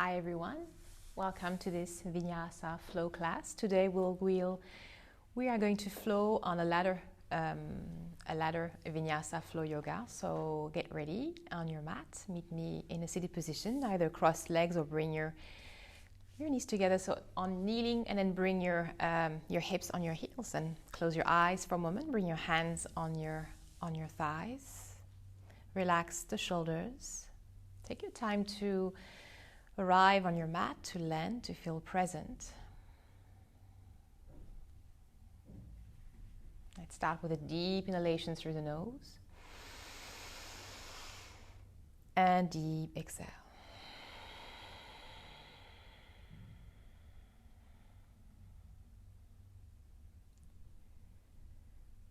Hi everyone, welcome to this Vinyasa flow class. Today we are going to flow on a ladder Vinyasa flow yoga. So get ready on your mat, meet me in a seated position, either cross legs or bring your knees together. So on kneeling, and then bring your hips on your heels and close your eyes for a moment. Bring your hands on your thighs. Relax the shoulders. Take your time to arrive on your mat, to land, to feel present. Let's start with a deep inhalation through the nose and deep exhale.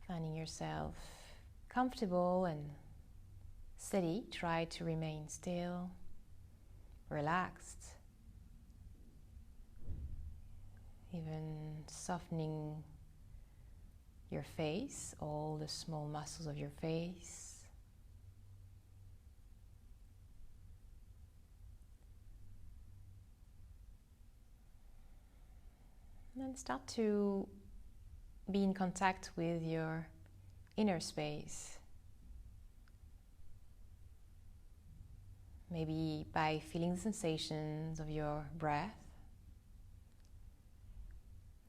Finding yourself comfortable and steady, try to remain still, relaxed, even softening your face, all the small muscles of your face. And then start to be in contact with your inner space. Maybe by feeling the sensations of your breath,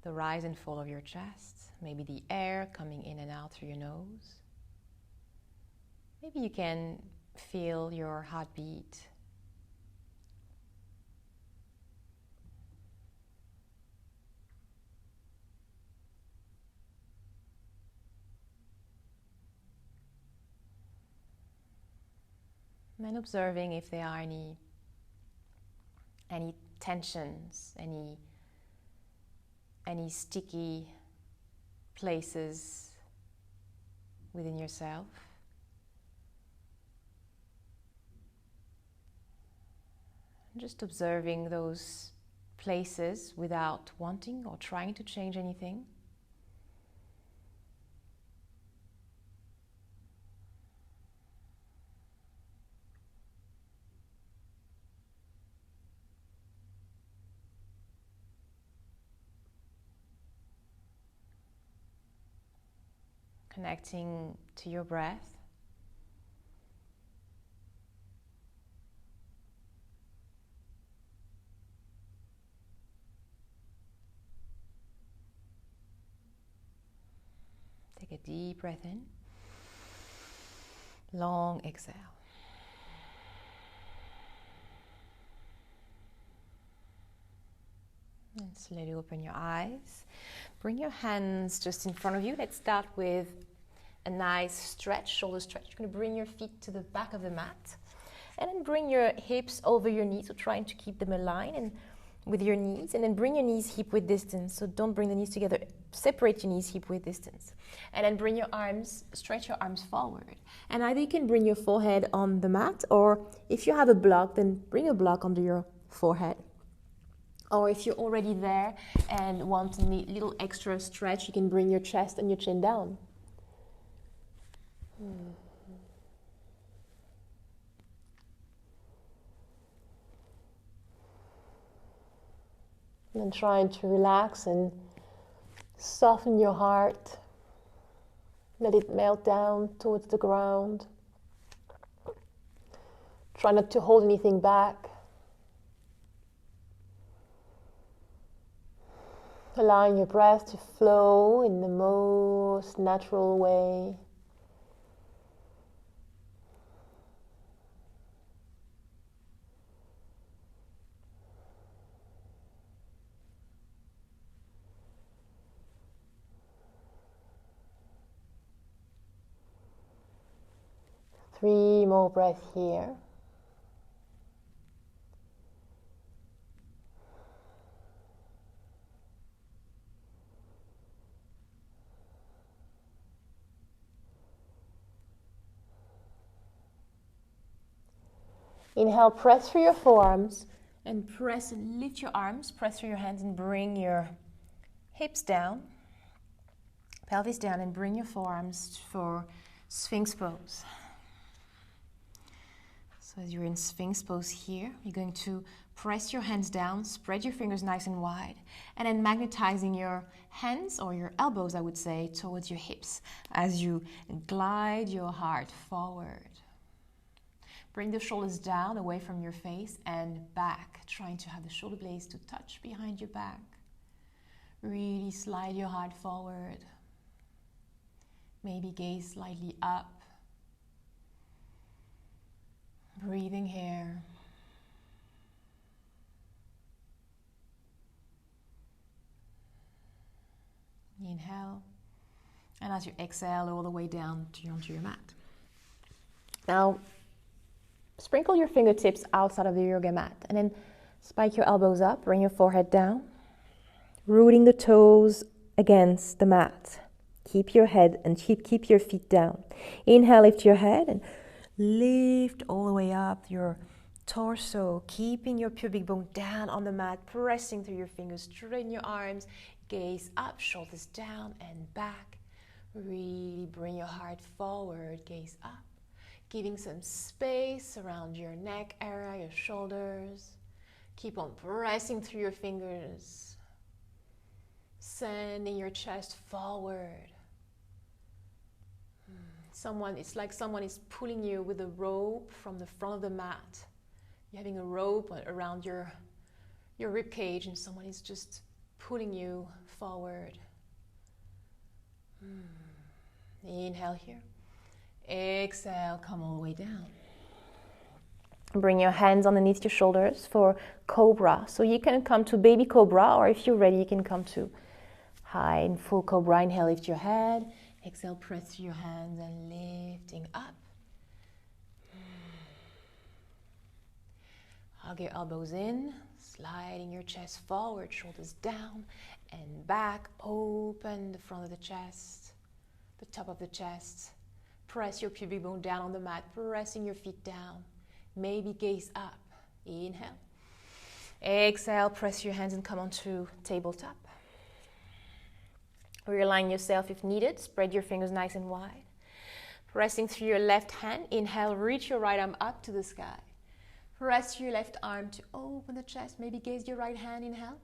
the rise and fall of your chest, maybe the air coming in and out through your nose. Maybe you can feel your heartbeat. And observing if there are any tensions, any sticky places within yourself. Just observing those places without wanting or trying to change anything. Connecting to your breath. Take a deep breath in. Long exhale. And slowly open your eyes. Bring your hands just in front of you. Let's start with a nice stretch, shoulder stretch. You're going to bring your feet to the back of the mat. And then bring your hips over your knees, so trying to keep them aligned and with your knees. And then bring your knees hip-width distance. So don't bring the knees together. Separate your knees hip-width distance. And then bring your arms, stretch your arms forward. And either you can bring your forehead on the mat, or if you have a block, then bring a block under your forehead. Or if you're already there and want a little extra stretch, you can bring your chest and your chin down. And then trying to relax and soften your heart. Let it melt down towards the ground. Try not to hold anything back. Allowing your breath to flow in the most natural way. Three more breaths here. Inhale, press through your forearms and press and lift your arms, press through your hands and bring your hips down, pelvis down, and bring your forearms for Sphinx pose. So as you're in Sphinx pose here, you're going to press your hands down, spread your fingers nice and wide, and then magnetizing your hands, or your elbows I would say, towards your hips as you glide your heart forward. Bring the shoulders down, away from your face and back, trying to have the shoulder blades to touch behind your back. Really slide your heart forward. Maybe gaze slightly up. Breathing here. Inhale. And as you exhale, all the way down onto your mat. Now, sprinkle your fingertips outside of the yoga mat and then spike your elbows up, bring your forehead down, rooting the toes against the mat. Keep your head and keep your feet down. Inhale, lift your head and lift all the way up your torso, keeping your pubic bone down on the mat, pressing through your fingers, straighten your arms, gaze up, shoulders down and back. Really bring your heart forward, gaze up, giving some space around your neck area, your shoulders. Keep on pressing through your fingers, sending your chest forward. It's like someone is pulling you with a rope from the front of the mat. You're having a rope around your rib cage and someone is just pulling you forward. Inhale here. Exhale, come all the way down. Bring your hands underneath your shoulders for cobra. So you can come to baby cobra, or if you're ready, you can come to high and full cobra. Inhale, lift your head. Exhale, press your hands and lifting up. Hug your elbows in, sliding your chest forward, shoulders down and back. Open the front of the chest, the top of the chest. Press your pubic bone down on the mat, pressing your feet down. Maybe gaze up. Inhale. Exhale, press your hands and come onto tabletop. Realign yourself if needed. Spread your fingers nice and wide. Pressing through your left hand. Inhale, reach your right arm up to the sky. Press your left arm to open the chest. Maybe gaze your right hand. Inhale.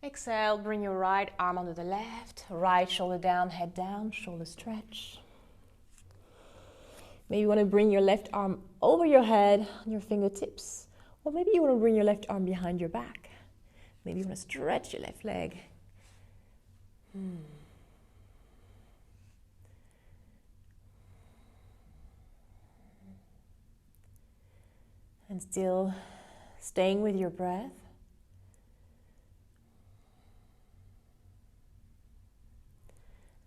Exhale, bring your right arm onto the left. Right shoulder down, head down, shoulder stretch. Maybe you want to bring your left arm over your head on your fingertips. Or maybe you want to bring your left arm behind your back. Maybe you want to stretch your left leg. And still staying with your breath.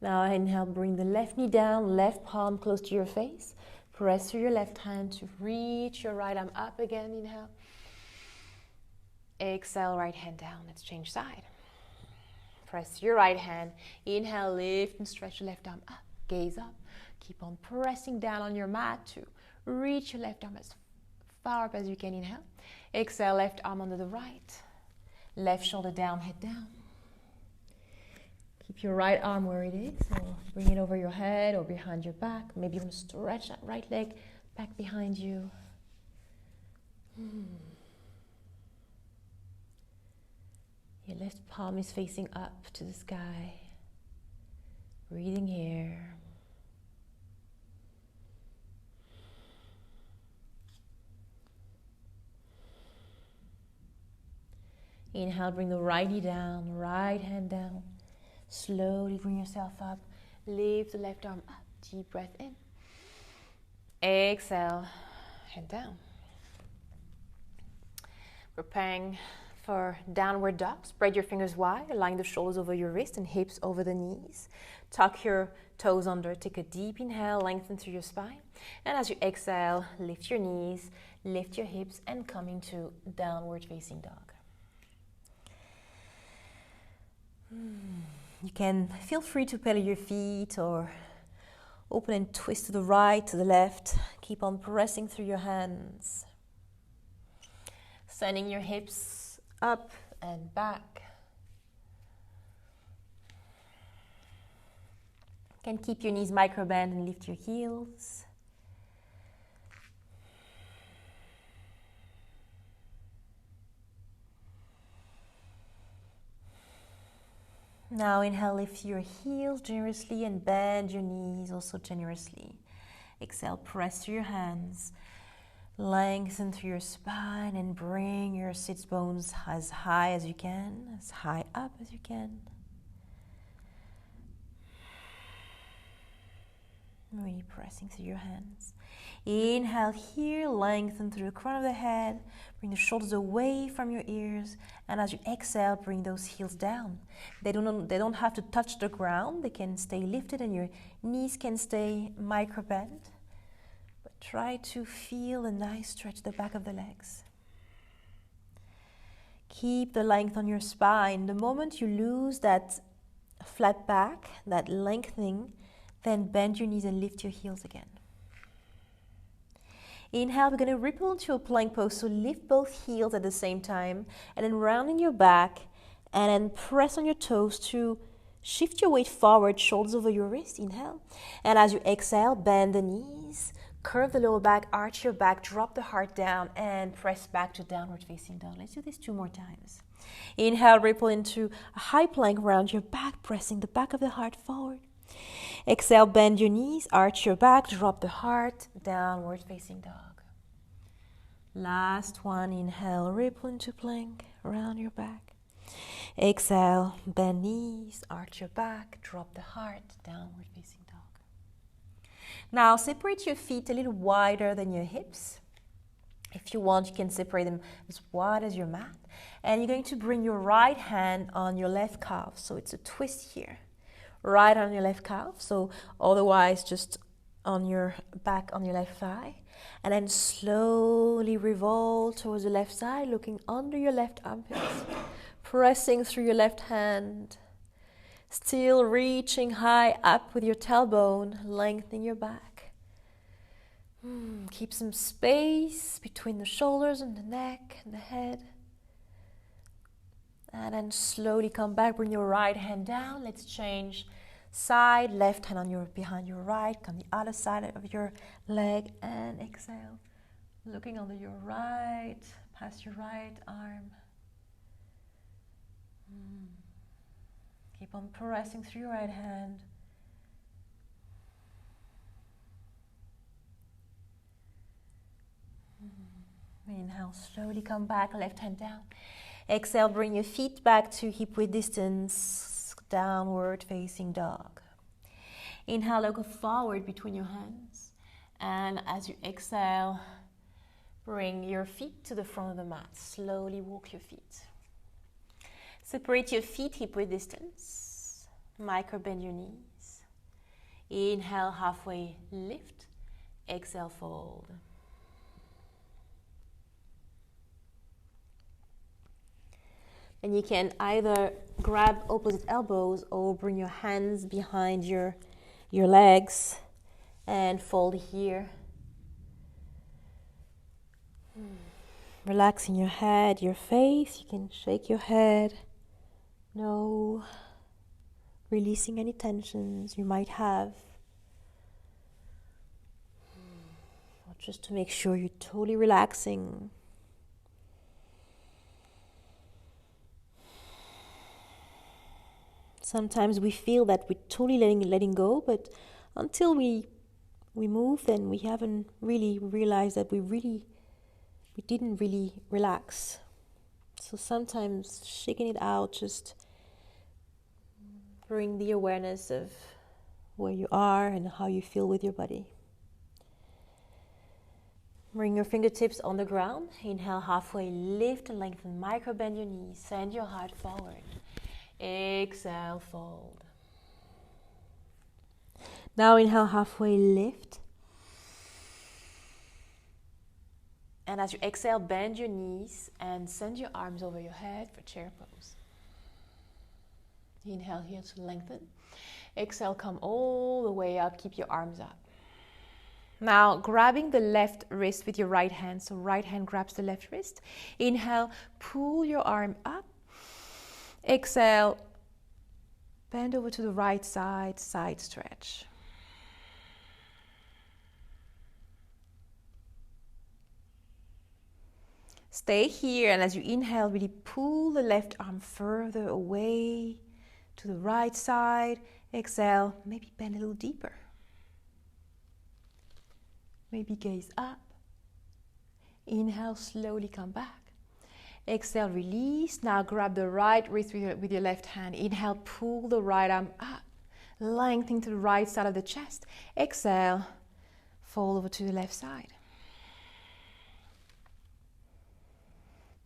Now inhale, bring the left knee down, left palm close to your face. Press through your left hand to reach your right arm up again. Inhale. Exhale, right hand down. Let's change side. Press your right hand. Inhale, lift and stretch your left arm up. Gaze up. Keep on pressing down on your mat to reach your left arm as far up as you can. Inhale. Exhale, left arm under the right. Left shoulder down, head down. Keep your right arm where it is. So bring it over your head or behind your back. Maybe you want to stretch that right leg back behind you. Your left palm is facing up to the sky. Breathing here. Inhale, bring the right knee down, right hand down. Slowly bring yourself up. Lift the left arm up. Deep breath in. Exhale, head down. Preparing for downward dog. Spread your fingers wide. Align the shoulders over your wrist and hips over the knees. Tuck your toes under. Take a deep inhale. Lengthen through your spine. And as you exhale, lift your knees, lift your hips, and come into downward facing dog. You can feel free to pedal your feet or open and twist to the right, to the left. Keep on pressing through your hands. Sending your hips up and back. You can keep your knees microband and lift your heels. Now inhale, lift your heels generously and bend your knees also generously. Exhale, press through your hands. Lengthen through your spine and bring your sits bones as high as you can, as high up as you can. Really pressing through your hands. Inhale here, lengthen through the crown of the head. Bring the shoulders away from your ears. And as you exhale, bring those heels down. They don't have to touch the ground. They can stay lifted and your knees can stay micro bent. But try to feel a nice stretch the back of the legs. Keep the length on your spine. The moment you lose that flat back, that lengthening, then bend your knees and lift your heels again. Inhale, we're going to ripple into a plank pose. So lift both heels at the same time and then rounding your back and then press on your toes to shift your weight forward, shoulders over your wrist. Inhale. And as you exhale, bend the knees, curve the lower back, arch your back, drop the heart down and press back to downward facing dog. Let's do this 2 more times. Inhale, ripple into a high plank, round your back, pressing the back of the heart forward. Exhale, bend your knees, arch your back, drop the heart, downward facing dog. Last one, inhale, ripple into plank, round your back. Exhale, bend knees, arch your back, drop the heart, downward facing dog. Now separate your feet a little wider than your hips. If you want, you can separate them as wide as your mat. And you're going to bring your right hand on your left calf. So it's a twist here. Right on your left calf, so otherwise just on your back on your left thigh, and then slowly revolve towards the left side, looking under your left armpits, pressing through your left hand, still reaching high up with your tailbone, lengthening your back. Keep some space between the shoulders and the neck and the head. And then slowly come back, bring your right hand down. Let's change side, left hand on behind your right, come the other side of your leg and exhale. Looking under your right, past your right arm. Keep on pressing through your right hand. Inhale, slowly come back, left hand down. Exhale, bring your feet back to hip width distance, downward facing dog. Inhale, look forward between your hands. And as you exhale, bring your feet to the front of the mat. Slowly walk your feet. Separate your feet hip width distance. Micro bend your knees. Inhale, halfway lift. Exhale, fold. And you can either grab opposite elbows or bring your hands behind your legs and fold here. Relaxing your head, your face. You can shake your head. No. Releasing any tensions you might have. Just to make sure you're totally relaxing. Sometimes we feel that we're totally letting go, but until we move, then we haven't really realized that we didn't really relax. So sometimes shaking it out, just bring the awareness of where you are and how you feel with your body. Bring your fingertips on the ground. Inhale, halfway lift and lengthen. Micro bend your knees. Send your heart forward. Exhale, fold. Now inhale, halfway lift. And as you exhale, bend your knees and send your arms over your head for chair pose. Inhale here to lengthen. Exhale, come all the way up. Keep your arms up. Now, grabbing the left wrist with your right hand. So right hand grabs the left wrist. Inhale, pull your arm up. Exhale, bend over to the right side, side stretch. Stay here, and as you inhale, really pull the left arm further away to the right side. Exhale, maybe bend a little deeper. Maybe gaze up. Inhale, slowly come back. Exhale, release. Now grab the right wrist with your left hand. Inhale, pull the right arm up. Lengthening to the right side of the chest. Exhale, fold over to the left side.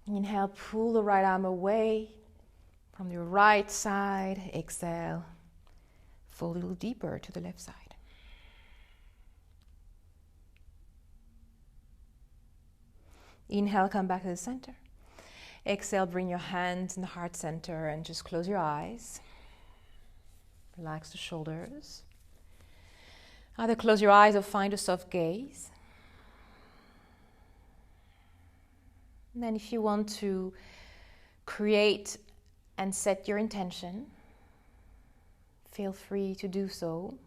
Inhale, pull the right arm away from your right side. Exhale, fold a little deeper to the left side. Inhale, come back to the center. Exhale, bring your hands in the heart center and just close your eyes. Relax the shoulders. Either close your eyes or find a soft gaze. And then if you want to create and set your intention, feel free to do so.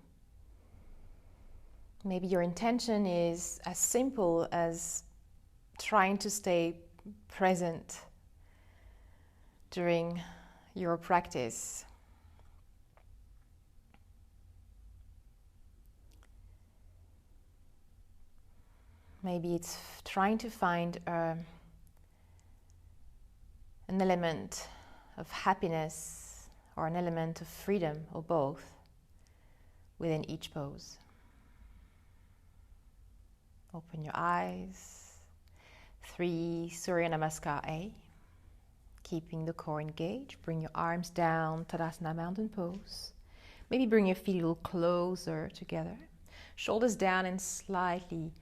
Maybe your intention is as simple as trying to stay present during your practice. Maybe it's trying to find an element of happiness or an element of freedom, or both, within each pose. Open your eyes. 3, Surya Namaskar A. Keeping the core engaged. Bring your arms down, Tadasana Mountain Pose. Maybe bring your feet a little closer together. Shoulders down and slightly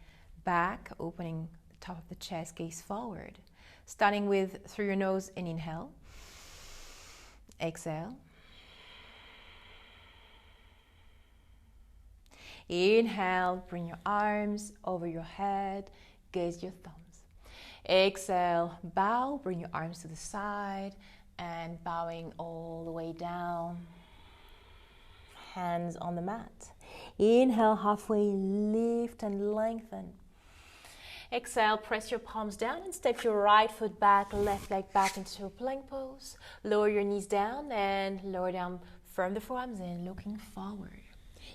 back, opening the top of the chest, gaze forward. Starting with through your nose, an inhale. Exhale. Inhale, bring your arms over your head, gaze your thumbs. Exhale, bow, bring your arms to the side and bowing all the way down. Hands on the mat. Inhale, halfway lift and lengthen. Exhale, press your palms down and step your right foot back, left leg back into a plank pose. Lower your knees down and lower down, firm the forearms in, looking forward.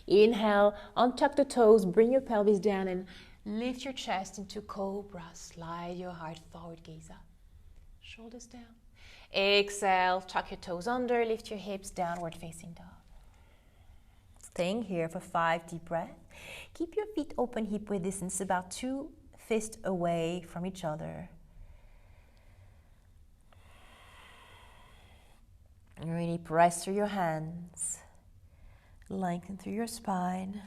Inhale, untuck the toes, bring your pelvis down and lift your chest into cobra. Slide your heart forward, gaze up. Shoulders down. Exhale, tuck your toes under, lift your hips, downward facing dog. Staying here for 5 deep breaths. Keep your feet open, hip width distance, about 2 fists away from each other. And really press through your hands. Lengthen through your spine.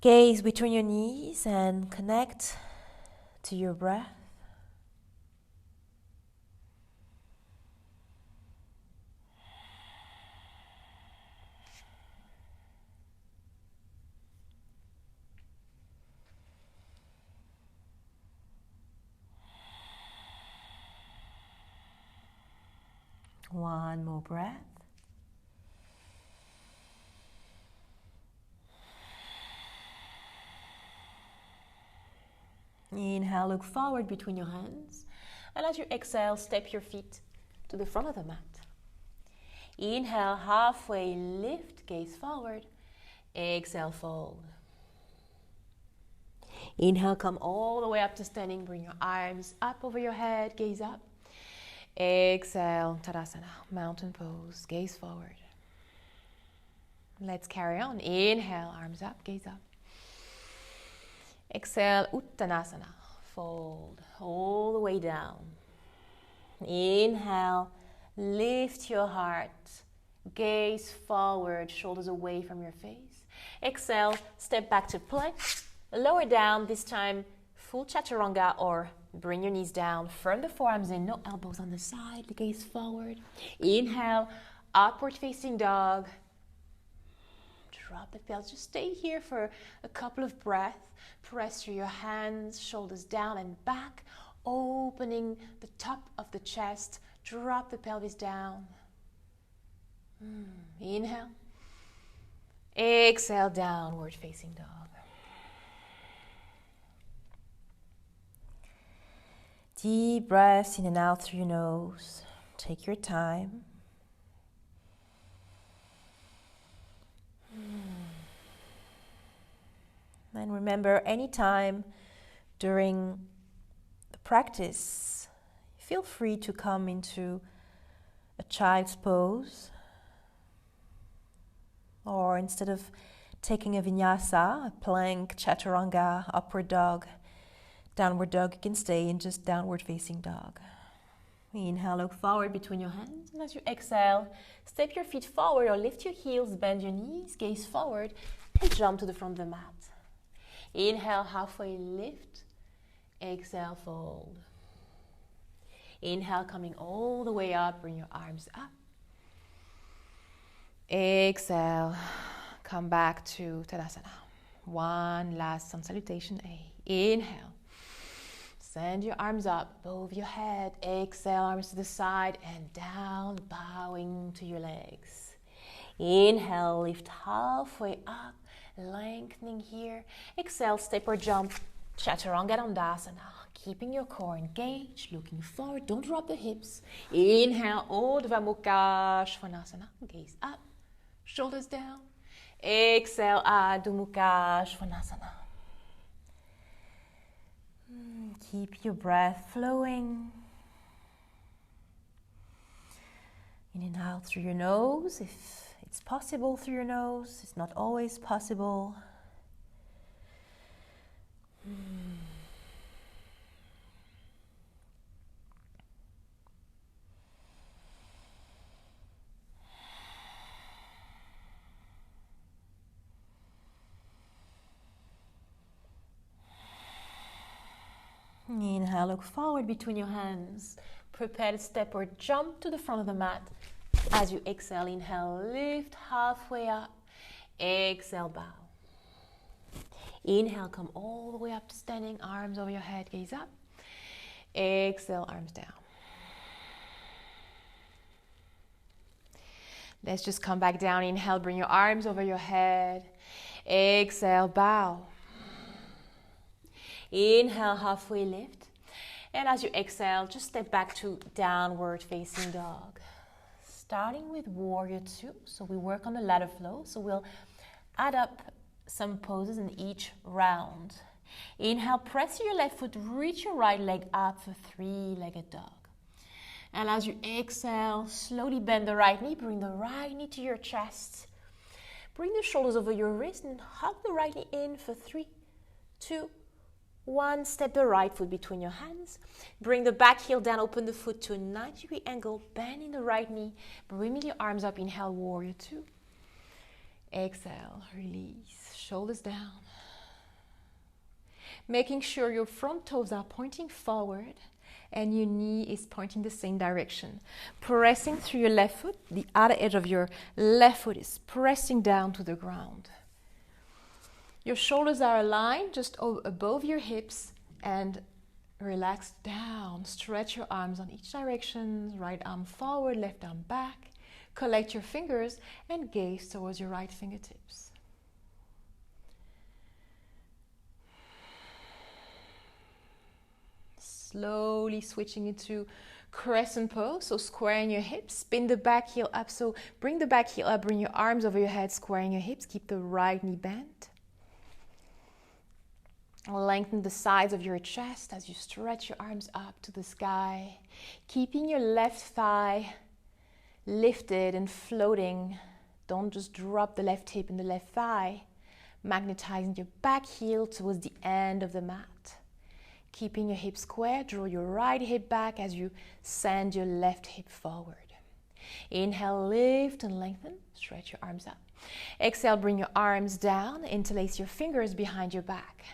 Gaze between your knees and connect to your breath. One more breath. Inhale, look forward between your hands. And as you exhale, step your feet to the front of the mat. Inhale, halfway lift, gaze forward. Exhale, fold. Inhale, come all the way up to standing. Bring your arms up over your head, gaze up. Exhale, Tadasana, mountain pose, gaze forward. Let's carry on. Inhale, arms up, gaze up. Exhale, Uttanasana, fold all the way down. Inhale, lift your heart, gaze forward, shoulders away from your face. Exhale, step back to plank, lower down, this time full chaturanga, or bring your knees down, firm the forearms in, no elbows on the side, gaze forward. Inhale, upward facing dog. Drop the pelvis, just stay here for a couple of breaths. Press through your hands, shoulders down and back, opening the top of the chest. Drop the pelvis down. Inhale. Exhale, downward facing dog. Deep breaths in and out through your nose. Take your time. And remember, anytime during the practice, feel free to come into a child's pose, or instead of taking a vinyasa, a plank, chaturanga, upward dog, downward dog, you can stay in just downward facing dog. Inhale, look forward between your hands, and as you exhale, step your feet forward or lift your heels, bend your knees, gaze forward, and jump to the front of the mat. Inhale, halfway lift, exhale, fold. Inhale, coming all the way up, bring your arms up. Exhale, come back to Tadasana. One last on Salutation A. Inhale, send your arms up above your head. Exhale, arms to the side and down, bowing to your legs. Inhale, lift halfway up, lengthening here. Exhale, step or jump, Chaturanga Dandasana. Keeping your core engaged, looking forward, don't drop the hips. Inhale, Urdhva Mukha Svanasana. Gaze up, shoulders down. Exhale, Adho Mukha Svanasana. Keep your breath flowing. In and out through your nose, if it's possible through your nose. It's not always possible. Inhale, look forward between your hands. Prepare to step or jump to the front of the mat. As you exhale, inhale, lift halfway up. Exhale, bow. Inhale, come all the way up to standing, arms over your head, gaze up. Exhale, arms down. Let's just come back down. Inhale, bring your arms over your head. Exhale, bow. Inhale, halfway lift. And as you exhale, just step back to downward facing dog. Starting with warrior two. So we work on the ladder flow. So we'll add up some poses in each round. Inhale, press your left foot, reach your right leg up for three-legged dog. And as you exhale, slowly bend the right knee. Bring the right knee to your chest. Bring the shoulders over your wrist and hug the right knee in for 3, 2, 1. Step the right foot between your hands. Bring the back heel down, open the foot to a 90-degree angle, bending the right knee. Bring your arms up, inhale, warrior two. Exhale, release, shoulders down. Making sure your front toes are pointing forward and your knee is pointing the same direction. Pressing through your left foot, the outer edge of your left foot is pressing down to the ground. Your shoulders are aligned just above your hips and relax down. Stretch your arms on each direction. Right arm forward, left arm back. Collect your fingers and gaze towards your right fingertips. Slowly switching into crescent pose, so squaring your hips, spin the back heel up, so bring the back heel up, bring your arms over your head, squaring your hips, keep the right knee bent. Lengthen the sides of your chest as you stretch your arms up to the sky, keeping your left thigh lifted and floating. Don't just drop the left hip and the left thigh, magnetizing your back heel towards the end of the mat. Keeping your hips square, draw your right hip back as you send your left hip forward. Inhale, lift and lengthen, stretch your arms up. Exhale, bring your arms down, interlace your fingers behind your back.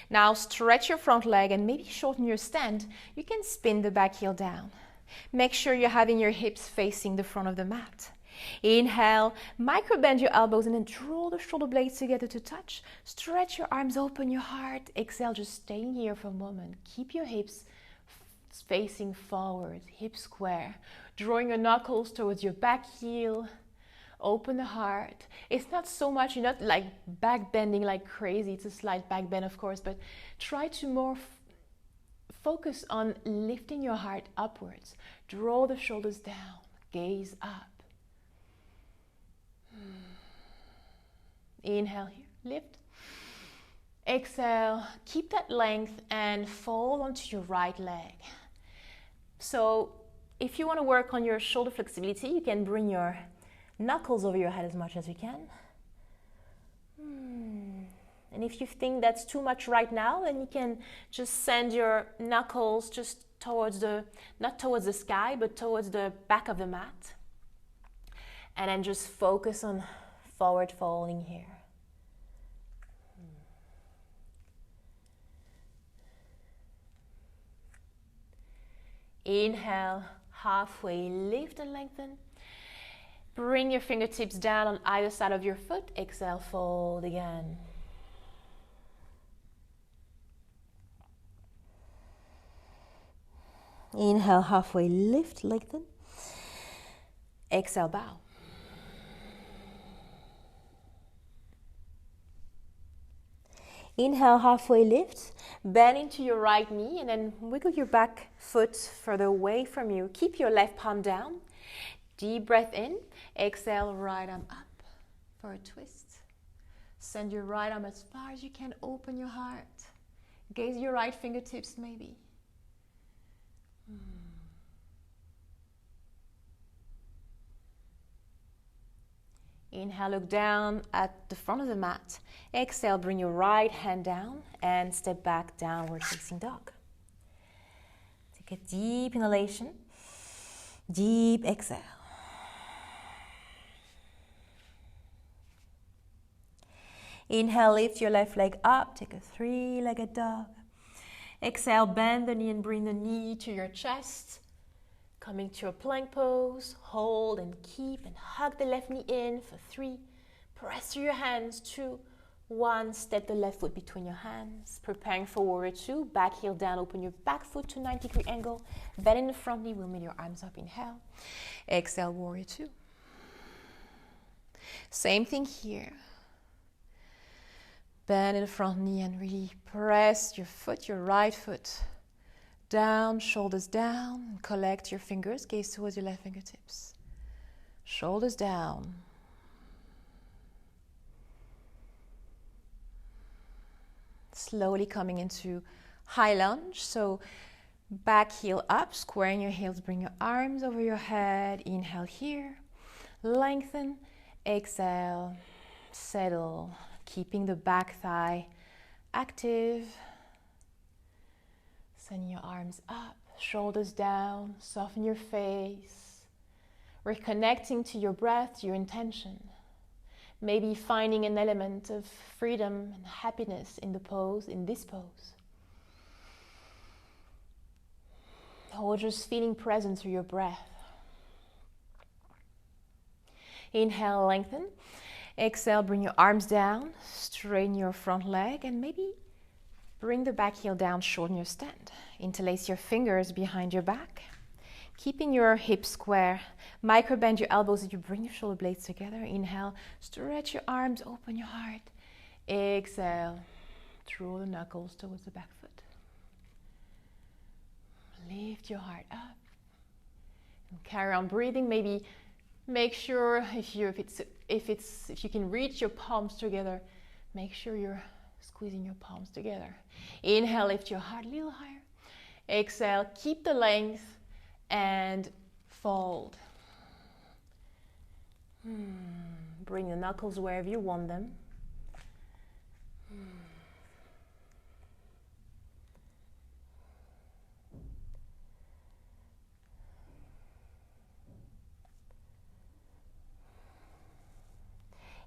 Now stretch your front leg and maybe shorten your stand. You can spin the back heel down. Make sure you're having your hips facing the front of the mat. Inhale, micro bend your elbows and then draw the shoulder blades together to touch. Stretch your arms, open your heart. Exhale, just staying here for a moment. Keep your hips facing forward, hips square. Drawing your knuckles towards your back heel. Open the heart. It's not so much, you're not like back bending like crazy. It's a slight back bend, of course, but try to more focus on lifting your heart upwards. Draw the shoulders down, gaze up. Inhale here, lift. Exhale, keep that length and fold onto your right leg. So if you want to work on your shoulder flexibility, you can bring your knuckles over your head as much as you can. And if you think that's too much right now, then you can just send your knuckles just towards not towards the sky, but towards the back of the mat. And then just focus on forward folding here. Inhale, halfway lift and lengthen. Bring your fingertips down on either side of your foot. Exhale, fold again. Inhale, halfway lift, lengthen. Exhale, bow. Inhale, halfway lift. Bend into your right knee and then wiggle your back foot further away from you. Keep your left palm down. Deep breath in. Exhale, right arm up for a twist. Send your right arm as far as you can. Open your heart. Gaze your right fingertips maybe. Inhale, look down at the front of the mat. Exhale, bring your right hand down and step back, downward facing dog. Take a deep inhalation, deep exhale. Inhale, lift your left leg up, take a three-legged dog. Exhale, bend the knee and bring the knee to your chest. Coming to a plank pose, hold and keep and hug the left knee in for 3. Press through your hands, 2, 1. Step the left foot between your hands. Preparing for warrior 2, back heel down, open your back foot to 90-degree angle. Bend in the front knee, we'll meet your arms up, inhale. Exhale, warrior 2. Same thing here. Bend in the front knee and really press your foot, your right foot, down, shoulders down. Collect your fingers, gaze towards your left fingertips. Shoulders down. Slowly coming into high lunge. So back heel up, squaring your heels, bring your arms over your head. Inhale here. Lengthen. Exhale. Settle. Keeping the back thigh active. Send your arms up, shoulders down, soften your face. Reconnecting to your breath, to your intention. Maybe finding an element of freedom and happiness in the pose, in this pose. Or just feeling present through your breath. Inhale, lengthen. Exhale, bring your arms down, straighten your front leg, and maybe bring the back heel down, shorten your stand. Interlace your fingers behind your back. Keeping your hips square. Micro bend your elbows as you bring your shoulder blades together. Inhale, stretch your arms, open your heart. Exhale, draw the knuckles towards the back foot. Lift your heart up. And carry on breathing. Maybe make sure if you can reach your palms together, make sure you're squeezing your palms together. Inhale, lift your heart a little higher. Exhale, keep the length and fold. Bring the knuckles wherever you want them.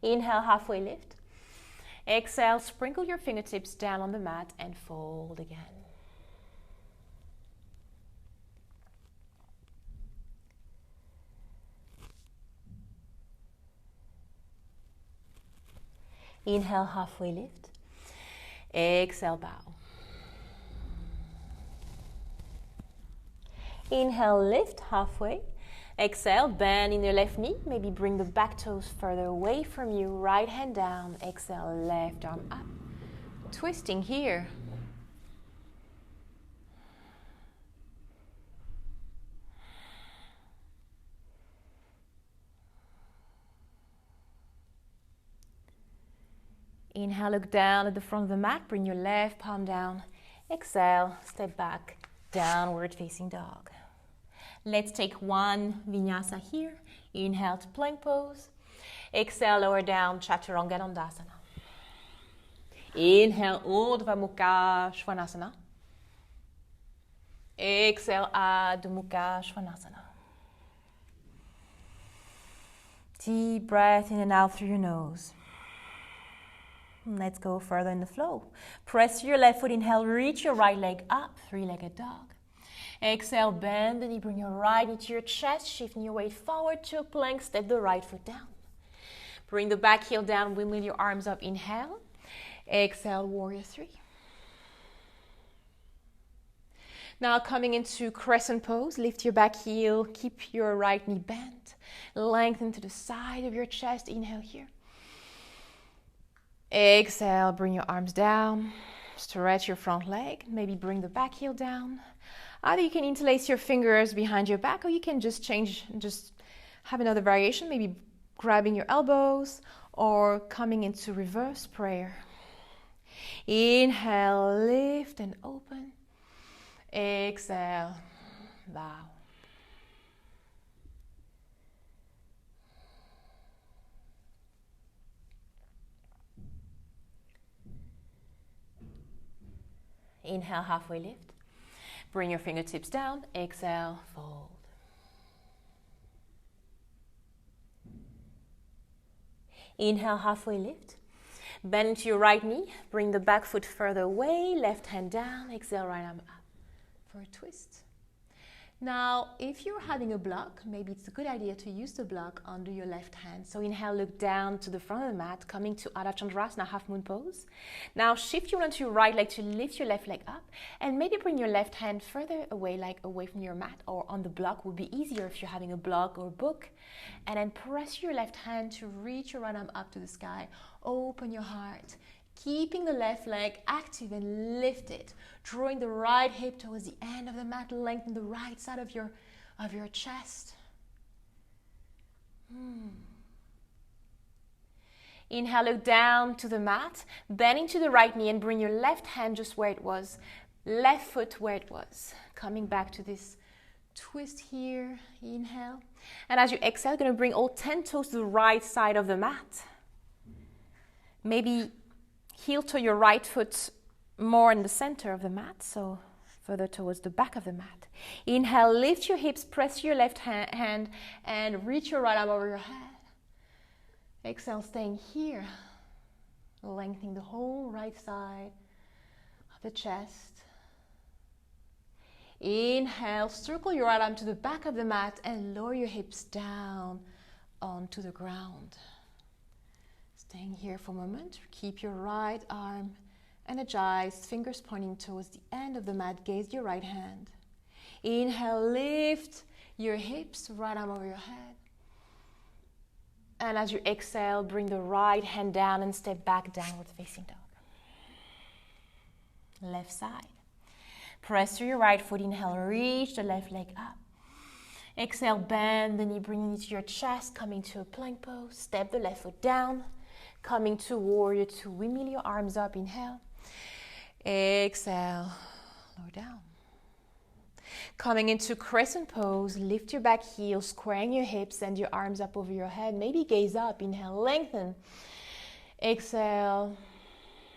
Inhale, halfway lift. Exhale, sprinkle your fingertips down on the mat and fold again. Inhale, halfway lift. Exhale, bow. Inhale, lift halfway. Exhale, bend in your left knee. Maybe bring the back toes further away from you. Right hand down. Exhale, left arm up. Twisting here. Inhale, look down at the front of the mat. Bring your left palm down. Exhale, step back, downward facing dog. Let's take one vinyasa here. Inhale to plank pose. Exhale, lower down, chaturanga dandasana. Inhale, Urdhva Mukha Svanasana. Exhale, Adho Mukha Svanasana. Deep breath in and out through your nose. Let's go further in the flow. Press your left foot, inhale, reach your right leg up, three-legged dog. Exhale, bend the knee, bring your right knee to your chest, shifting your weight forward to a plank, step the right foot down. Bring the back heel down, windmill your arms up, inhale. Exhale, warrior three. Now coming into crescent pose, lift your back heel, keep your right knee bent, lengthen to the side of your chest, inhale here. Exhale, bring your arms down, stretch your front leg, maybe bring the back heel down. Either you can interlace your fingers behind your back, or you can just have another variation, maybe grabbing your elbows or coming into reverse prayer. Inhale, lift and open. Exhale, bow. Inhale, halfway lift. Bring your fingertips down. Exhale, fold. Inhale, halfway lift. Bend into your right knee. Bring the back foot further away. Left hand down. Exhale, right arm up for a twist. Now, if you're having a block, maybe it's a good idea to use the block under your left hand. So inhale, look down to the front of the mat, coming to Ardha Chandrasana, half moon pose. Now shift your onto your right leg to lift your left leg up, and maybe bring your left hand further away, like away from your mat or on the block would be easier if you're having a block or a book. And then press your left hand to reach your right arm up to the sky. Open your heart, keeping the left leg active and lift it. Drawing the right hip towards the end of the mat, lengthen the right side of your chest. Inhale, look down to the mat, bend into the right knee and bring your left hand just where it was, left foot where it was. Coming back to this twist here, inhale. And as you exhale, you're going to bring all 10 toes to the right side of the mat. Maybe heel to your right foot more in the center of the mat, so further towards the back of the mat. Inhale, lift your hips, press your left hand and reach your right arm over your head. Exhale, staying here, lengthening the whole right side of the chest. Inhale, circle your right arm to the back of the mat and lower your hips down onto the ground. Staying here for a moment, keep your right arm energized, fingers pointing towards the end of the mat, gaze your right hand. Inhale, lift your hips, right arm over your head. And as you exhale, bring the right hand down and step back, downward facing dog. Left side. Press through your right foot, inhale, reach the left leg up. Exhale, bend the knee, bring it to your chest, coming to a plank pose. Step the left foot down, coming to warrior two, windmill your arms up, inhale. Exhale, lower down. Coming into crescent pose, lift your back heel, squaring your hips, send your arms up over your head. Maybe gaze up, inhale, lengthen. Exhale,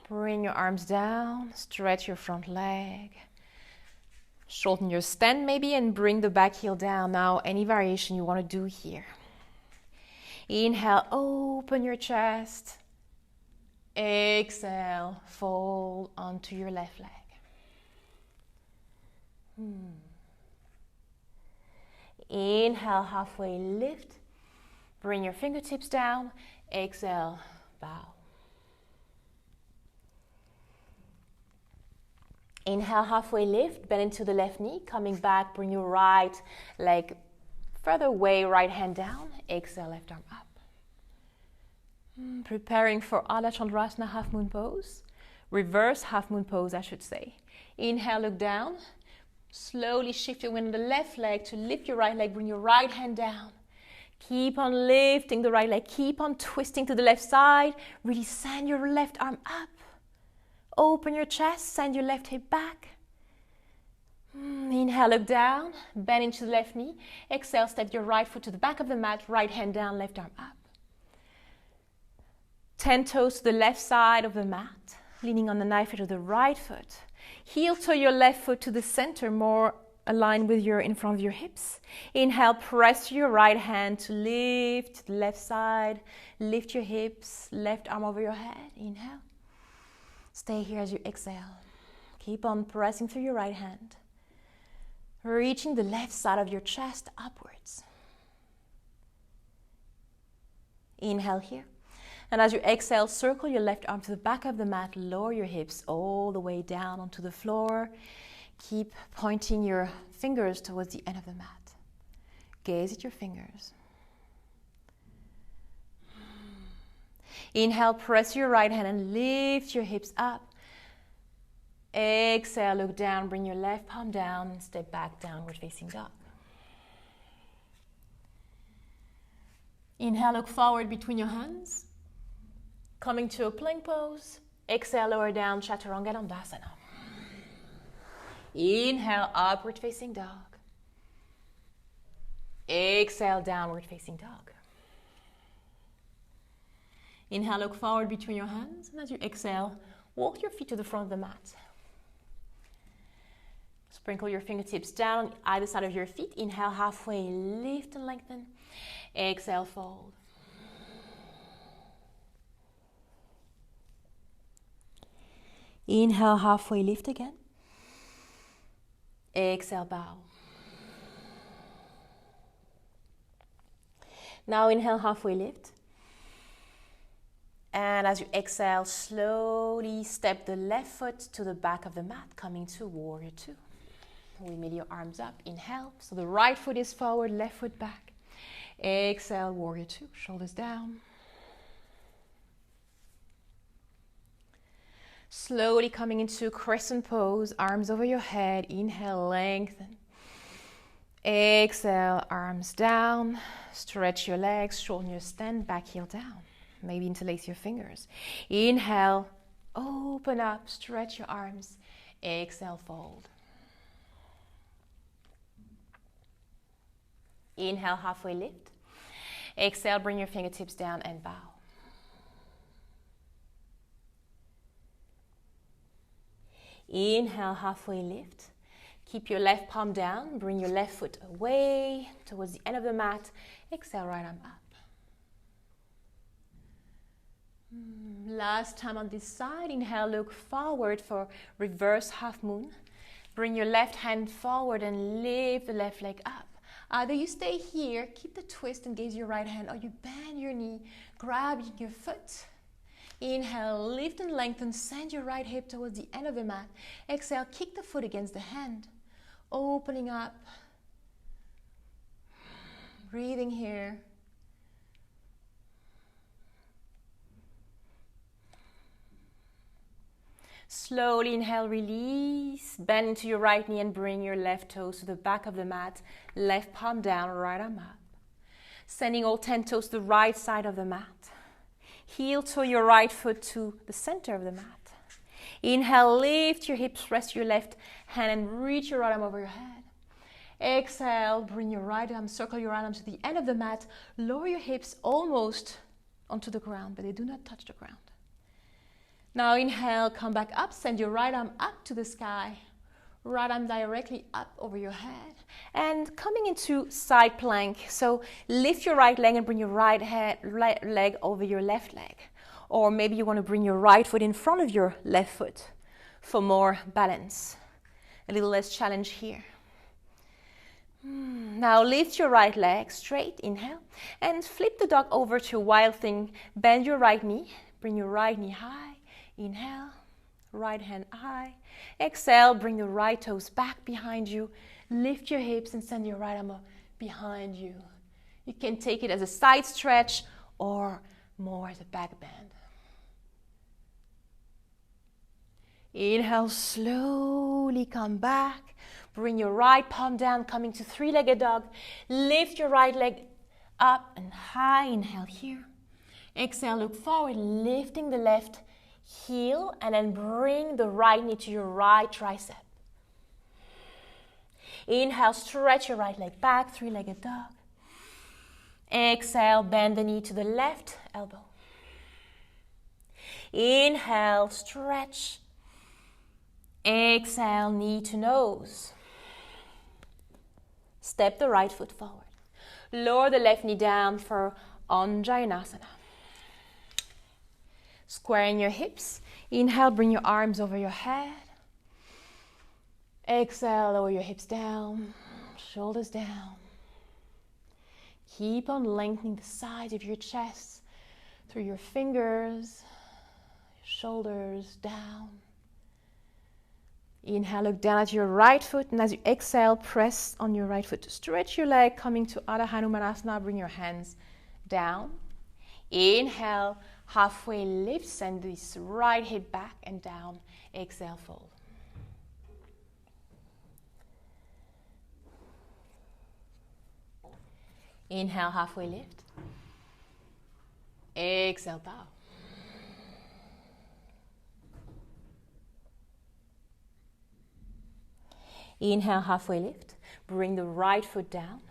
bring your arms down, stretch your front leg. Shorten your stand maybe and bring the back heel down. Now, any variation you want to do here. Inhale, open your chest. Exhale, fold onto your left leg. Inhale, halfway lift. Bring your fingertips down. Exhale, bow. Inhale, halfway lift. Bend into the left knee. Coming back, bring your right leg further away, right hand down. Exhale, left arm up. Preparing for Ardha Chandrasana, half moon pose. Reverse half moon pose, I should say. Inhale, look down. Slowly shift your weight on the left leg to lift your right leg. Bring your right hand down. Keep on lifting the right leg. Keep on twisting to the left side. Really send your left arm up. Open your chest. Send your left hip back. Inhale, look down. Bend into the left knee. Exhale, step your right foot to the back of the mat. Right hand down, left arm up. 10 toes to the left side of the mat. Leaning on the knife edge of the right foot. Heel toe your left foot to the center, more aligned with your in front of your hips. Inhale, press your right hand to lift to the left side. Lift your hips, left arm over your head. Inhale. Stay here as you exhale. Keep on pressing through your right hand. Reaching the left side of your chest upwards. Inhale here. And as you exhale, circle your left arm to the back of the mat. Lower your hips all the way down onto the floor. Keep pointing your fingers towards the end of the mat. Gaze at your fingers. Inhale, press your right hand and lift your hips up. Exhale, look down, bring your left palm down and step back, downward facing dog. Inhale, look forward between your hands. Coming to a plank pose. Exhale, lower down, Chaturanga Dandasana. Inhale, upward facing dog. Exhale, downward facing dog. Inhale, look forward between your hands. And as you exhale, walk your feet to the front of the mat. Sprinkle your fingertips down on either side of your feet. Inhale, halfway, lift and lengthen. Exhale, fold. Inhale, halfway, lift again. Exhale, bow. Now inhale, halfway lift. And as you exhale, slowly step the left foot to the back of the mat, coming to Warrior Two. Windmill your arms up, inhale. So the right foot is forward, left foot back. Exhale, Warrior Two, shoulders down. Slowly coming into crescent pose, arms over your head. Inhale, lengthen. Exhale, arms down. Stretch your legs, shorten your stand, back heel down. Maybe interlace your fingers. Inhale, open up, stretch your arms. Exhale, fold. Inhale, halfway lift. Exhale, bring your fingertips down and bow. Inhale, halfway lift. Keep your left palm down. Bring your left foot away towards the end of the mat. Exhale, right arm up. Last time on this side. Inhale, look forward for reverse half moon. Bring your left hand forward and lift the left leg up. Either you stay here, keep the twist and gaze your right hand, or you bend your knee, grabbing your foot. Inhale, lift and lengthen, send your right hip towards the end of the mat. Exhale, kick the foot against the hand, opening up. Breathing here. Slowly inhale, release, bend into your right knee and bring your left toes to the back of the mat. Left palm down, right arm up. Sending all 10 toes to the right side of the mat. Heel toe your right foot to the center of the mat. Inhale, lift your hips, rest your left hand and reach your right arm over your head. Exhale, bring your right arm, circle your right arm to the end of the mat. Lower your hips almost onto the ground, but they do not touch the ground. Now inhale, come back up, send your right arm up to the sky. Right arm directly up over your head. And coming into side plank. So lift your right leg and bring your right leg over your left leg. Or maybe you want to bring your right foot in front of your left foot for more balance. A little less challenge here. Now lift your right leg straight, inhale. And flip the dog over to Wild Thing. Bend your right knee. Bring your right knee high. Inhale, right hand high. Exhale, bring the right toes back behind you. Lift your hips and send your right arm behind you. You can take it as a side stretch or more as a back bend. Inhale, slowly come back. Bring your right palm down, coming to three-legged dog. Lift your right leg up and high. Inhale here. Exhale, look forward, lifting the left heel, and then bring the right knee to your right tricep. Inhale, stretch your right leg back, three-legged dog. Exhale, bend the knee to the left elbow. Inhale, stretch. Exhale, knee to nose. Step the right foot forward. Lower the left knee down for Vinyasa. Squaring your hips. Inhale, bring your arms over your head. Exhale, lower your hips down, shoulders down. Keep on lengthening the sides of your chest through your fingers, shoulders down. Inhale, look down at your right foot, and as you exhale, press on your right foot to stretch your leg, coming to Adho Hanumanasana. Bring your hands down. Inhale, halfway lift, send this right hip back and down. Exhale, fold. Inhale, halfway lift. Exhale, bow. Inhale, halfway lift. Bring the right foot down.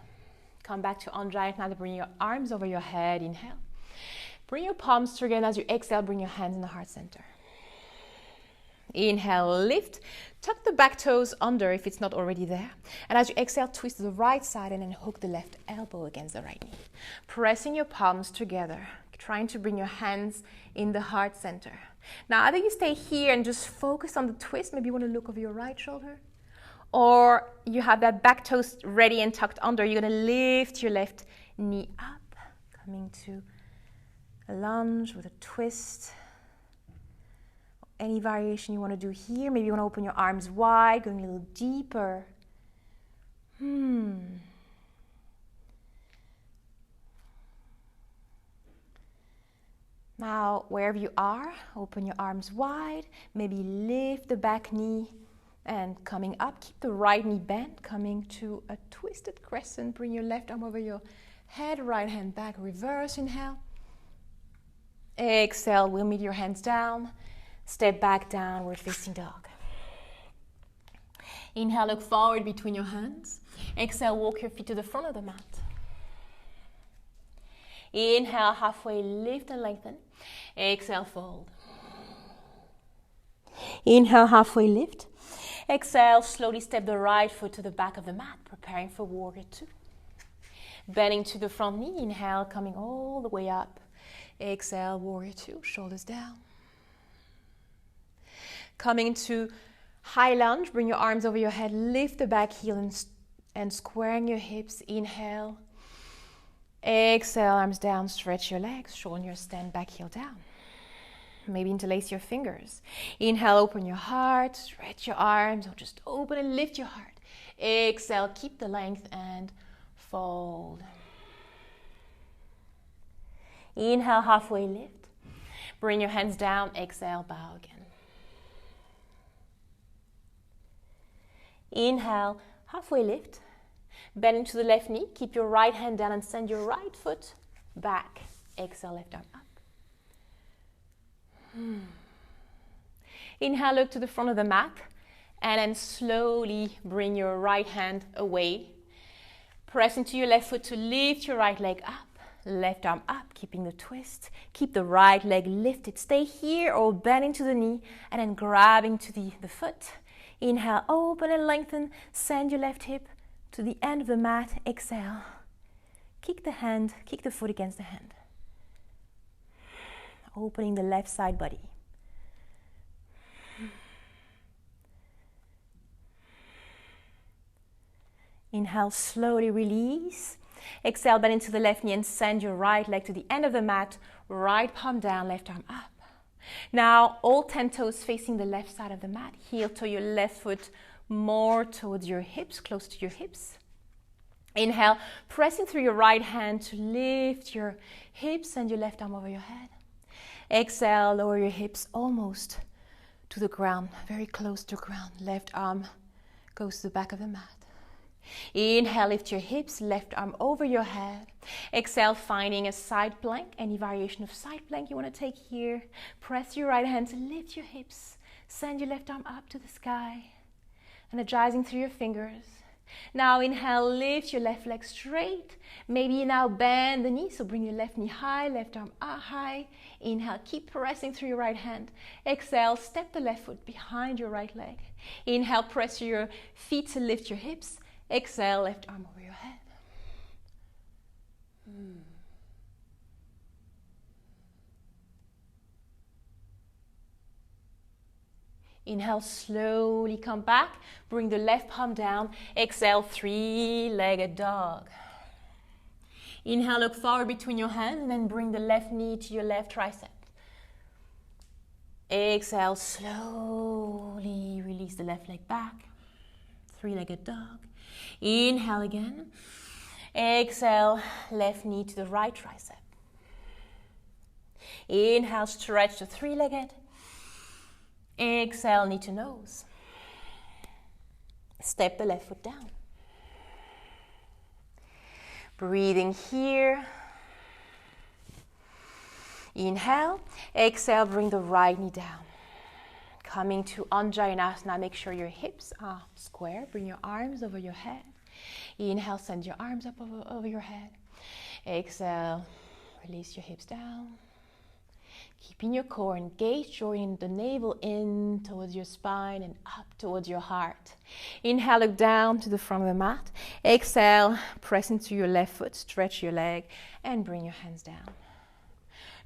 Come back to Ujjayi. Bring your arms over your head. Inhale. Bring your palms together. As you exhale, bring your hands in the heart center. Inhale, lift. Tuck the back toes under if it's not already there. And as you exhale, twist to the right side and then hook the left elbow against the right knee. Pressing your palms together, trying to bring your hands in the heart center. Now, either you stay here and just focus on the twist. Maybe you want to look over your right shoulder. Or you have that back toes ready and tucked under. You're going to lift your left knee up, coming to a lunge with a twist. Any variation you want to do here. Maybe you want to open your arms wide, going a little deeper. Now, wherever you are, open your arms wide. Maybe lift the back knee and coming up. Keep the right knee bent, coming to a twisted crescent. Bring your left arm over your head, right hand back, reverse inhale. Exhale, we'll meet your hands down. Step back, downward facing dog. Inhale, look forward between your hands. Exhale, walk your feet to the front of the mat. Inhale, halfway lift and lengthen. Exhale, fold. Inhale, halfway lift. Exhale, slowly step the right foot to the back of the mat, preparing for warrior two. Bending to the front knee. Inhale, coming all the way up. Exhale, warrior two, shoulders down. Coming to high lunge, bring your arms over your head, lift the back heel and squaring your hips. Inhale. Exhale, arms down, stretch your legs, shorten your stand, back heel down. Maybe interlace your fingers. Inhale, open your heart, stretch your arms, or just open and lift your heart. Exhale, keep the length and fold. Inhale, halfway lift. Bring your hands down, exhale, bow again. Inhale, halfway lift. Bend into the left knee. Keep your right hand down and send your right foot back. Exhale, left arm up. Inhale, look to the front of the mat. And then slowly bring your right hand away. Press into your left foot to lift your right leg up. Left arm up, keeping the twist. Keep the right leg lifted. Stay here or bend into the knee and then grabbing to the foot. Inhale, open and lengthen. Send your left hip to the end of the mat. Exhale. Kick the foot against the hand. Opening the left side body. Inhale, slowly release. Exhale, bend into the left knee and send your right leg to the end of the mat. Right palm down, left arm up. Now, all 10 toes facing the left side of the mat. Heel to your left foot more towards your hips, close to your hips. Inhale, pressing through your right hand to lift your hips and your left arm over your head. Exhale, lower your hips almost to the ground, very close to the ground. Left arm goes to the back of the mat. Inhale, lift your hips, left arm over your head. Exhale, finding a side plank, any variation of side plank you want to take here. Press your right hand to lift your hips. Send your left arm up to the sky, energizing through your fingers. Now inhale, lift your left leg straight. Maybe you now bend the knee, so bring your left knee high, left arm up high. Inhale, keep pressing through your right hand. Exhale, step the left foot behind your right leg. Inhale, press your feet to lift your hips. Exhale, left arm over your head. Inhale, slowly come back. Bring the left palm down. Exhale, three-legged dog. Inhale, look forward between your hands and then bring the left knee to your left tricep. Exhale, slowly release the left leg back. Three-legged dog. Inhale again. Exhale, left knee to the right tricep. Inhale, stretch the three-legged. Exhale, knee to nose. Step the left foot down. Breathing here. Inhale. Exhale, bring the right knee down. Coming to Vinyasa, make sure your hips are square. Bring your arms over your head. Inhale, send your arms up over your head. Exhale, release your hips down. Keeping your core engaged, drawing the navel in towards your spine and up towards your heart. Inhale, look down to the front of the mat. Exhale, press into your left foot, stretch your leg, and bring your hands down.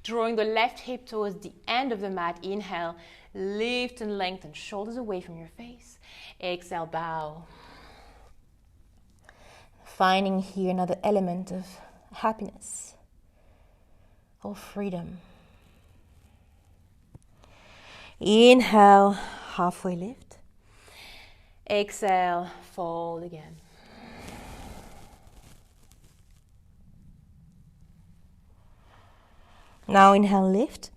Drawing the left hip towards the end of the mat. Inhale, lift and lengthen, shoulders away from your face. Exhale, bow. Finding here another element of happiness or freedom. Inhale, halfway lift. Exhale, fold again. Now inhale, lift.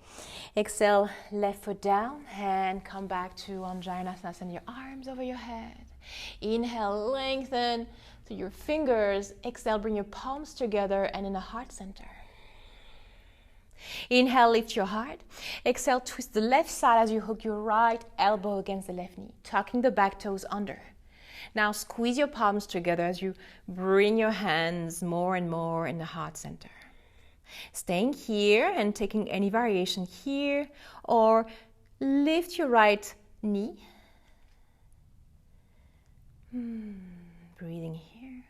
Exhale, left foot down and come back to Vinyasa. Send your arms over your head. Inhale, lengthen through your fingers. Exhale, bring your palms together and in the heart center. Inhale, lift your heart. Exhale, twist the left side as you hook your right elbow against the left knee, tucking the back toes under. Now squeeze your palms together as you bring your hands more and more in the heart center. Staying here and taking any variation here, or lift your right knee. Breathing here.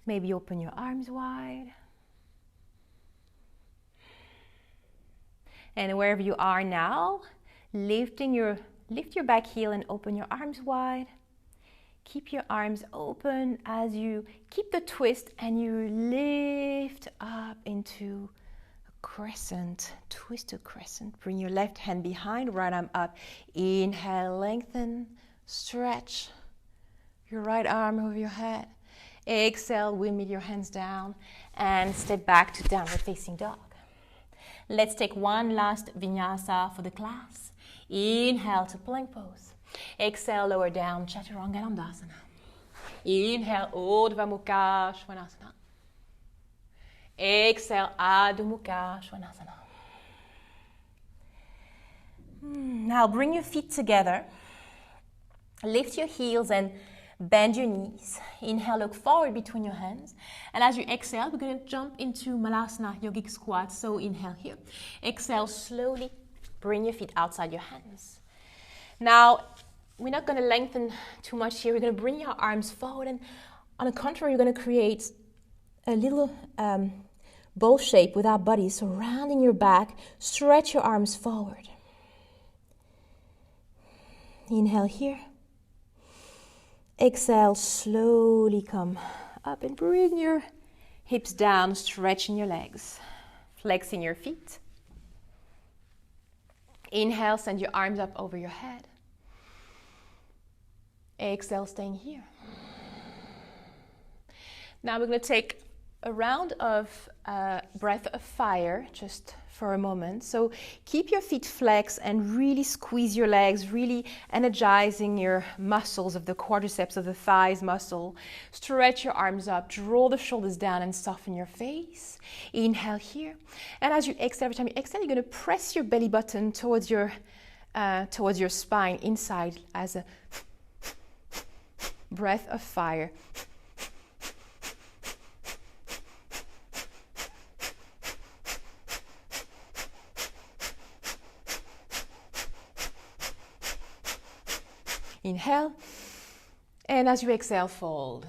Maybe open your arms wide. And wherever you are now, lift your back heel and open your arms wide. Keep your arms open as you keep the twist and you lift up into a crescent, twisted crescent. Bring your left hand behind, right arm up. Inhale, lengthen, stretch your right arm over your head. Exhale, windmill your hands down and step back to downward facing dog. Let's take one last vinyasa for the class. Inhale to plank pose. Exhale, lower down, chaturanga dandasana. Inhale, urdhva mukha svanasana. Exhale, adho mukha svanasana. Now bring your feet together. Lift your heels and bend your knees. Inhale, look forward between your hands. And as you exhale, we're going to jump into Malasana, yogic squat. So inhale here. Exhale, slowly bring your feet outside your hands. Now, we're not going to lengthen too much here. We're going to bring your arms forward. And on the contrary, we're going to create a little bowl shape with our body. So rounding your back, stretch your arms forward. Inhale here. Exhale, slowly come up and bring your hips down, stretching your legs, flexing your feet. Inhale, send your arms up over your head. Exhale, staying here. Now we're going to take a round of breath of fire just for a moment. So keep your feet flexed and really squeeze your legs, really energizing your muscles of the quadriceps of the thighs muscle. Stretch your arms up, draw the shoulders down and soften your face. Inhale here. And as you exhale, every time you exhale, you're going to press your belly button towards your spine inside as a breath of fire. Inhale, and as you exhale, fold.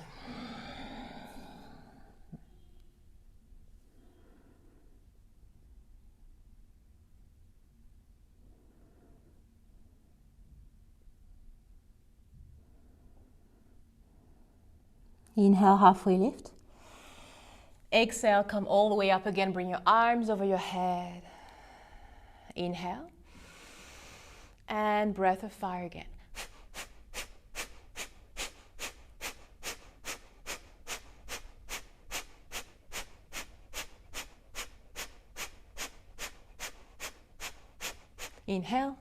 Inhale, halfway lift. Exhale, come all the way up again. Bring your arms over your head. Inhale, and breath of fire again. Inhale,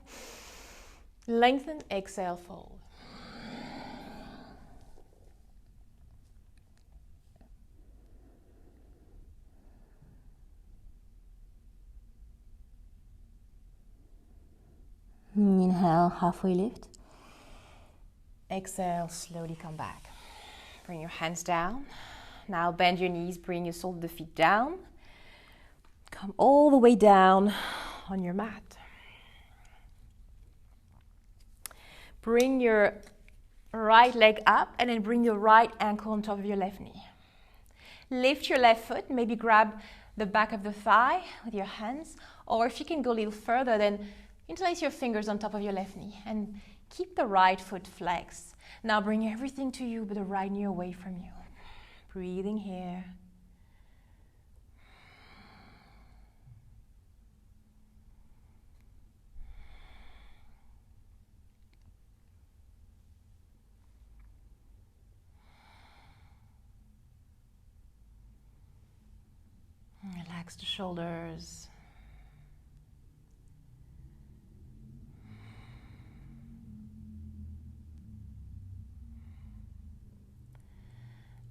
lengthen, exhale, fold. Inhale, halfway lift. Exhale, slowly come back. Bring your hands down. Now bend your knees, bring your soles of the feet down. Come all the way down on your mat. Bring your right leg up and then bring your right ankle on top of your left knee. Lift your left foot, maybe grab the back of the thigh with your hands, or if you can go a little further, then interlace your fingers on top of your left knee and keep the right foot flexed. Now bring everything to you, but the right knee away from you. Breathing here. Relax the shoulders.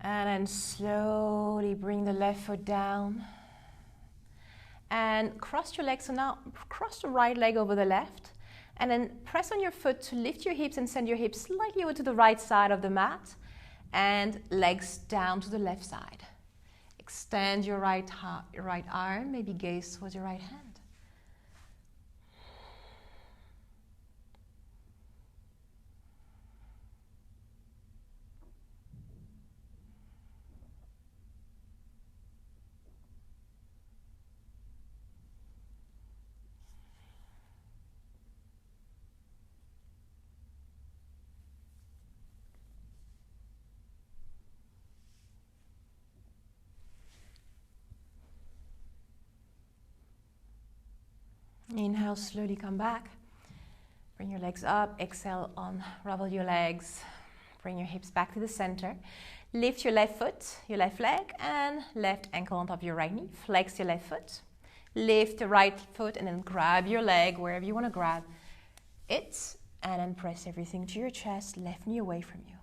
And then slowly bring the left foot down. And cross your legs. So now cross the right leg over the left. And then press on your foot to lift your hips and send your hips slightly over to the right side of the mat. And legs down to the left side. Extend your right arm, maybe gaze towards your right hand. Inhale, slowly come back. Bring your legs up. Exhale, unravel your legs. Bring your hips back to the center. Lift your left foot, your left leg, and left ankle on top of your right knee. Flex your left foot. Lift the right foot and then grab your leg wherever you want to grab it. And then press everything to your chest, left knee away from you.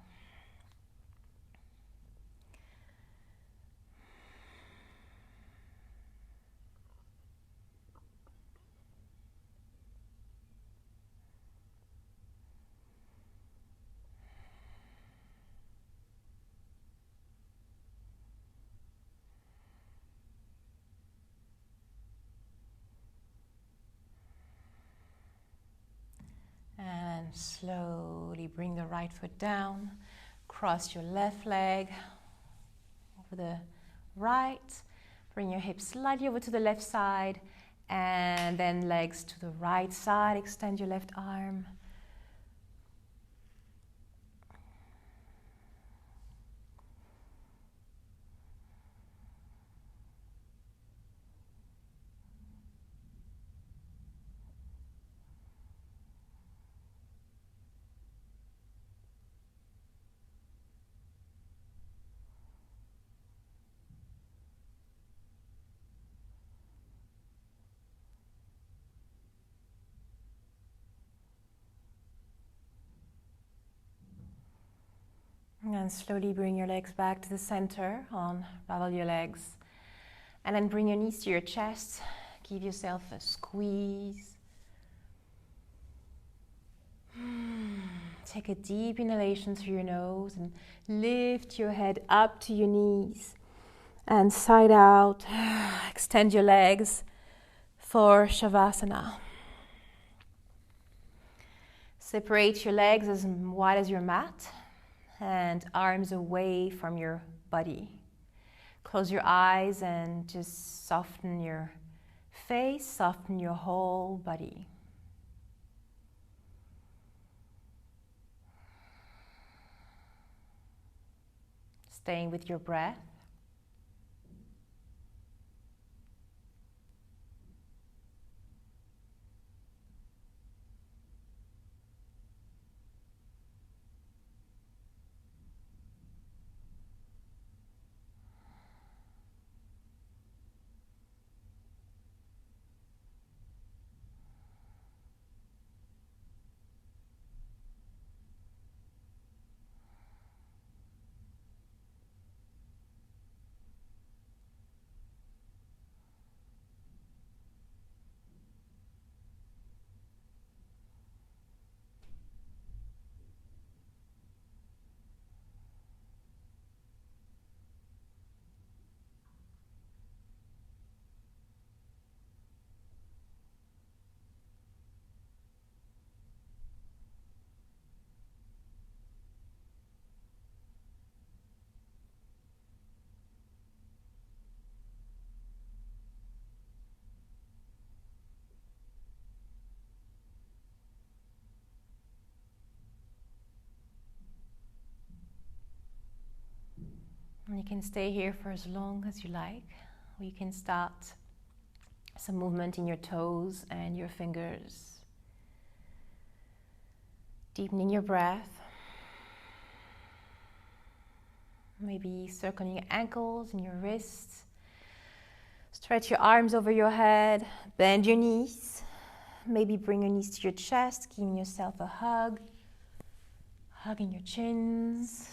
And slowly bring the right foot down, cross your left leg over the right, bring your hips slightly over to the left side, and then legs to the right side, extend your left arm. And slowly bring your legs back to the center. Unravel your legs. And then bring your knees to your chest. Give yourself a squeeze. Take a deep inhalation through your nose and lift your head up to your knees. And side out. Extend your legs for Shavasana. Separate your legs as wide as your mat and arms away from your body. Close your eyes and just soften your face, soften your whole body. Staying with your breath. And you can stay here for as long as you like. Or you can start some movement in your toes and your fingers. Deepening your breath. Maybe circling your ankles and your wrists. Stretch your arms over your head. Bend your knees. Maybe bring your knees to your chest, giving yourself a hug. Hugging your chins.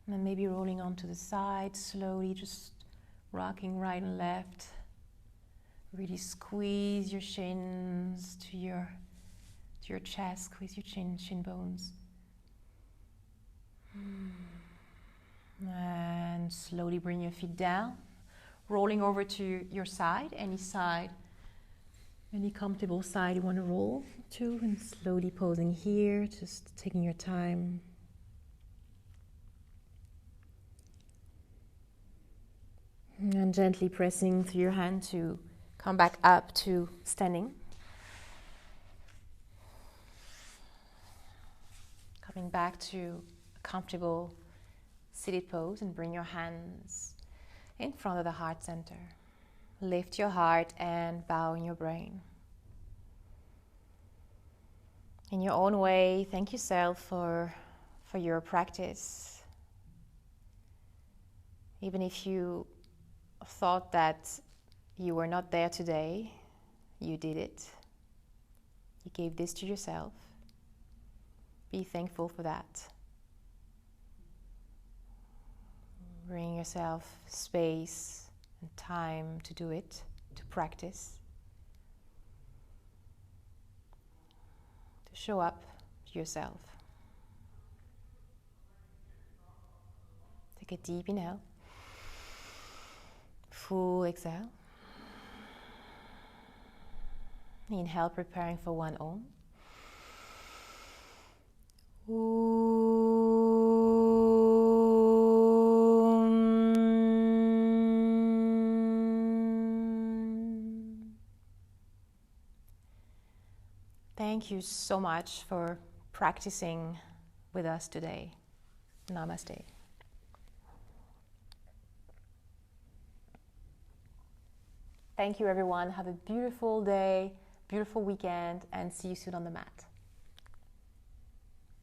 And maybe rolling onto the side, slowly just rocking right and left. Really squeeze your shins to your chest, squeeze your shin bones. And slowly bring your feet down, rolling over to your side, any comfortable side you want to roll to, and slowly posing here, just taking your time. And gently pressing through your hand to come back up to standing. Coming back to a comfortable seated pose and bring your hands in front of the heart center. Lift your heart and bow in your brain. In your own way, thank yourself for your practice. Even if you thought that you were not there today, you did it. You gave this to yourself. Be thankful for that. Bring yourself space and time to do it, to practice, to show up to yourself. Take a deep inhale. Full exhale. Inhale, preparing for one Om. Thank you so much for practicing with us today. Namaste. Thank you, everyone. Have a beautiful day, beautiful weekend, and see you soon on the mat.